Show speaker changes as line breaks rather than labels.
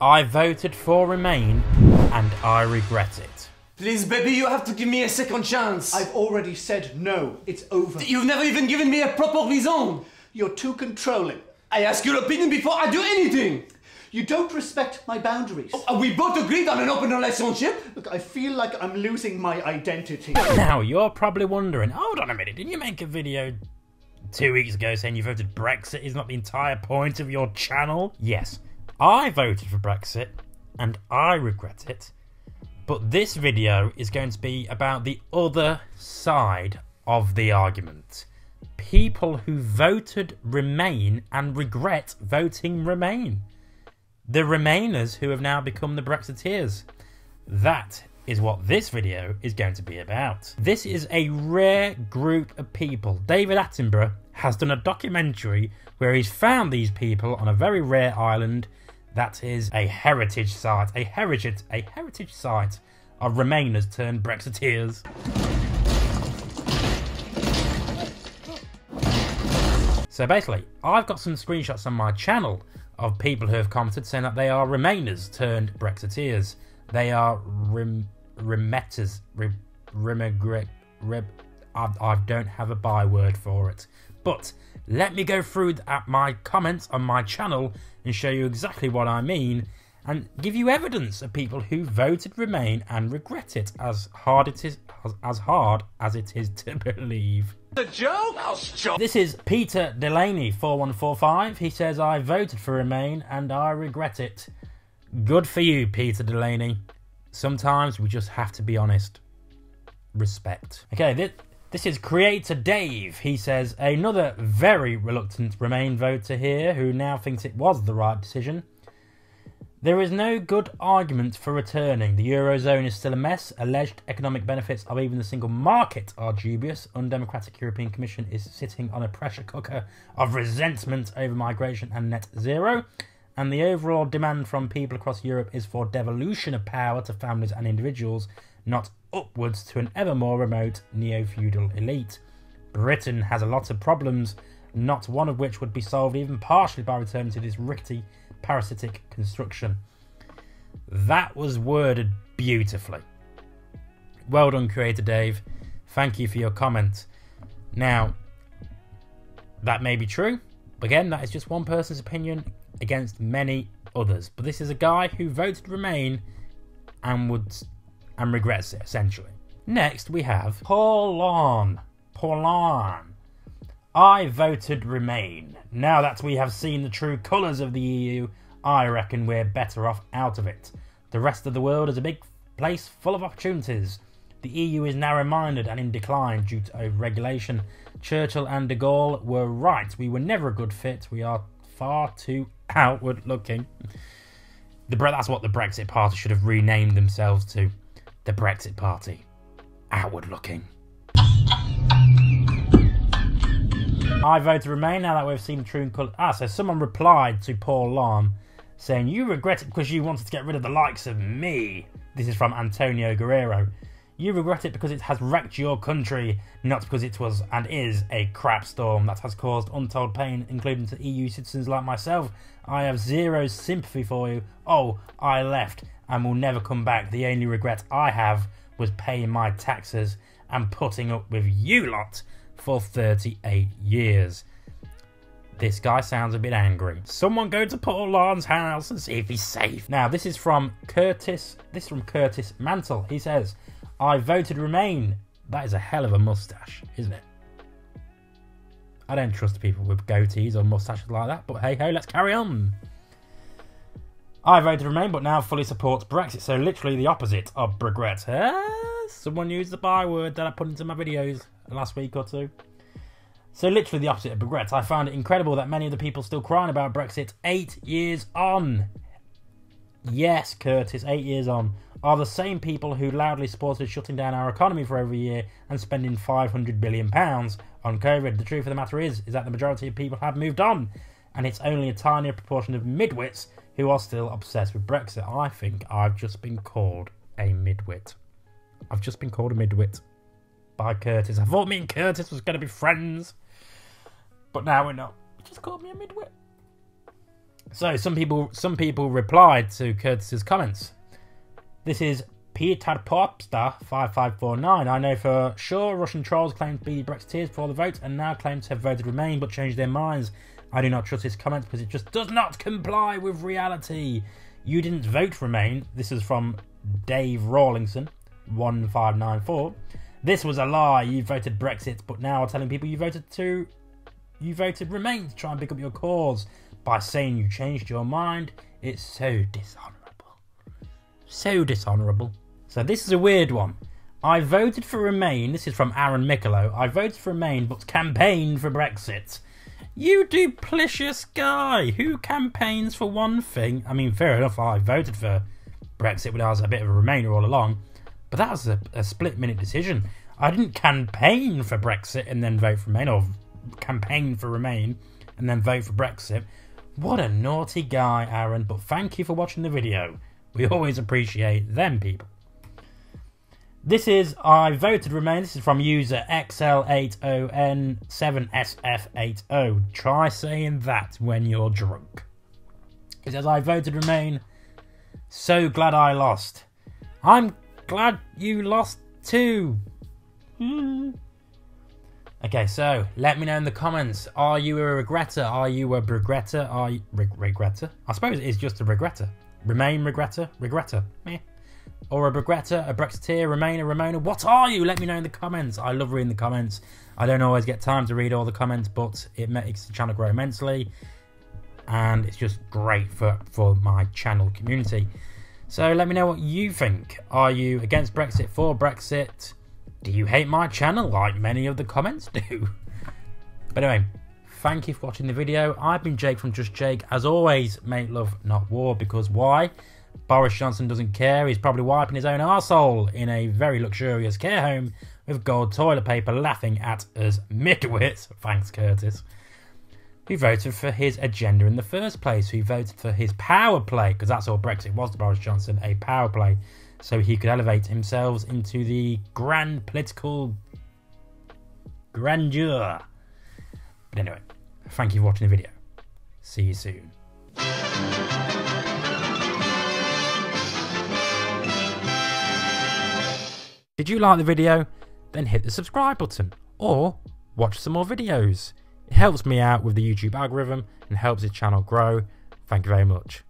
I voted for Remain and I regret it.
Please, baby, you have to give me a second chance.
I've already said no. It's over.
You've never even given me a proper reason.
You're too controlling.
I ask your opinion before I do anything.
You don't respect my boundaries.
We both agreed on an open relationship.
Look, I feel like I'm losing my identity.
Now, you're probably wondering, hold on a minute, didn't you make a video 2 weeks ago saying you voted Brexit is not the entire point of your channel? Yes, I voted for Brexit and I regret it. But this video is going to be about the other side of the argument. People who voted Remain and regret voting Remain. The Remainers who have now become the Brexiteers. That is what this video is going to be about. This is a rare group of people. David Attenborough has done a documentary where he's found these people on a very rare island that is a heritage site. A heritage site of Remainers turned Brexiteers. So basically, I've got some screenshots on my channel of people who have commented saying that they are Remainers turned Brexiteers. They are Remetters. I don't have a byword for it. But let me go through my comments on my channel and show you exactly what I mean and give you evidence of people who voted Remain and regret it, as hard as it is to believe.
The joke?
This is Peter Delaney 4145. He says, I voted for Remain and I regret it. Good for you, Peter Delaney. Sometimes we just have to be honest. Respect. Okay, this is Creator Dave. He says, another very reluctant Remain voter here who now thinks it was the right decision. There is no good argument for returning. The Eurozone is still a mess. Alleged economic benefits of even the single market are dubious. Undemocratic European Commission is sitting on a pressure cooker of resentment over migration and net zero. And the overall demand from people across Europe is for devolution of power to families and individuals, not upwards to an ever more remote neo-feudal elite. Britain has a lot of problems, not one of which would be solved even partially by returning to this rickety, parasitic construction. That was worded beautifully. Well done, Creator Dave. Thank you for your comment. Now, that may be true. Again, that is just one person's opinion against many others. But this is a guy who voted Remain and regrets it, essentially. Next, we have Paon. I voted Remain. Now that we have seen the true colours of the EU, I reckon we're better off out of it. The rest of the world is a big place full of opportunities. The EU is narrow-minded and in decline due to overregulation. Churchill and de Gaulle were right. We were never a good fit. We are far too outward-looking. That's what the Brexit Party should have renamed themselves to. The Brexit Party. Outward-looking. I voted Remain now that we've seen the true colour. So someone replied to Paon saying, you regret it because you wanted to get rid of the likes of me. This is from Antonio Guerrero. You regret it because it has wrecked your country, not because it was and is a crap storm that has caused untold pain, including to EU citizens like myself. I have zero sympathy for you. Oh, I left and will never come back. The only regret I have was paying my taxes and putting up with you lot for 38 years. This guy sounds a bit angry. Someone go to Paon's house and see if he's safe. Now, this is from Curtis. This is from Curtis Mantle. He says, I voted Remain. That is a hell of a mustache, isn't it? I don't trust people with goatees or mustaches like that, but hey ho, let's carry on. I voted Remain, but now fully supports Brexit. So literally the opposite of regret. Someone used the byword that I put into my videos last week or two. So literally the opposite of regret. I found it incredible that many of the people still crying about Brexit 8 years on. Yes, Curtis, 8 years on. Are the same people who loudly supported shutting down our economy for over a year and spending £500 billion on COVID. The truth of the matter is that the majority of people have moved on, and it's only a tiny proportion of midwits who are still obsessed with Brexit. I think I've just been called a midwit. I've just been called a midwit by Curtis. I thought me and Curtis was going to be friends, but now we're not. He just called me a midwit. So some people replied to Curtis's comments. This is Peter Popstar 5549. I know for sure Russian trolls claim to be Brexiteers before the vote and now claim to have voted Remain but changed their minds. I do not trust his comments because it just does not comply with reality. You didn't vote Remain. This is from Dave Rawlingson 1594. This was a lie. You voted Brexit, but now are telling people you voted Remain to try and pick up your cause by saying you changed your mind. It's so dishonourable. So dishonourable. So this is a weird one. I voted for Remain. This is from Aaron Mikkelo. I voted for Remain, but campaigned for Brexit. You duplicitous guy. Who campaigns for one thing? I mean, fair enough, I voted for Brexit when I was a bit of a Remainer all along. But that was a split-minute decision. I didn't campaign for Brexit and then vote for Remain, or campaign for Remain and then vote for Brexit. What a naughty guy, Aaron. But thank you for watching the video. We always appreciate them people. This is I voted Remain. This is from user XL8ON7SF80. Try saying that when you're drunk. It says I voted Remain. So glad I lost. I'm glad you lost too. Okay, so let me know in the comments. Are you a regretter? Are you a regretter? Are you regretter? I suppose it is just a regretter. Remain regretter? Regretter. Meh. Or a regretter, a Brexiteer, Remainer, Ramona. What are you? Let me know in the comments. I love reading the comments. I don't always get time to read all the comments, but it makes the channel grow immensely. And it's just great for my channel community. So let me know what you think. Are you against Brexit, for Brexit? Do you hate my channel like many of the comments do? But anyway, thank you for watching the video. I've been Jake from Just Jake. As always, make love, not war, because why? Boris Johnson doesn't care. He's probably wiping his own arsehole in a very luxurious care home with gold toilet paper, laughing at us midwits. Thanks, Curtis. Who voted for his agenda in the first place? Who voted for his power play? Because that's all Brexit was to Boris Johnson, a power play. So he could elevate himself into the grand political grandeur. But anyway, thank you for watching the video. See you soon. Did you like the video? Then hit the subscribe button or watch some more videos. It helps me out with the YouTube algorithm and helps the channel grow. Thank you very much.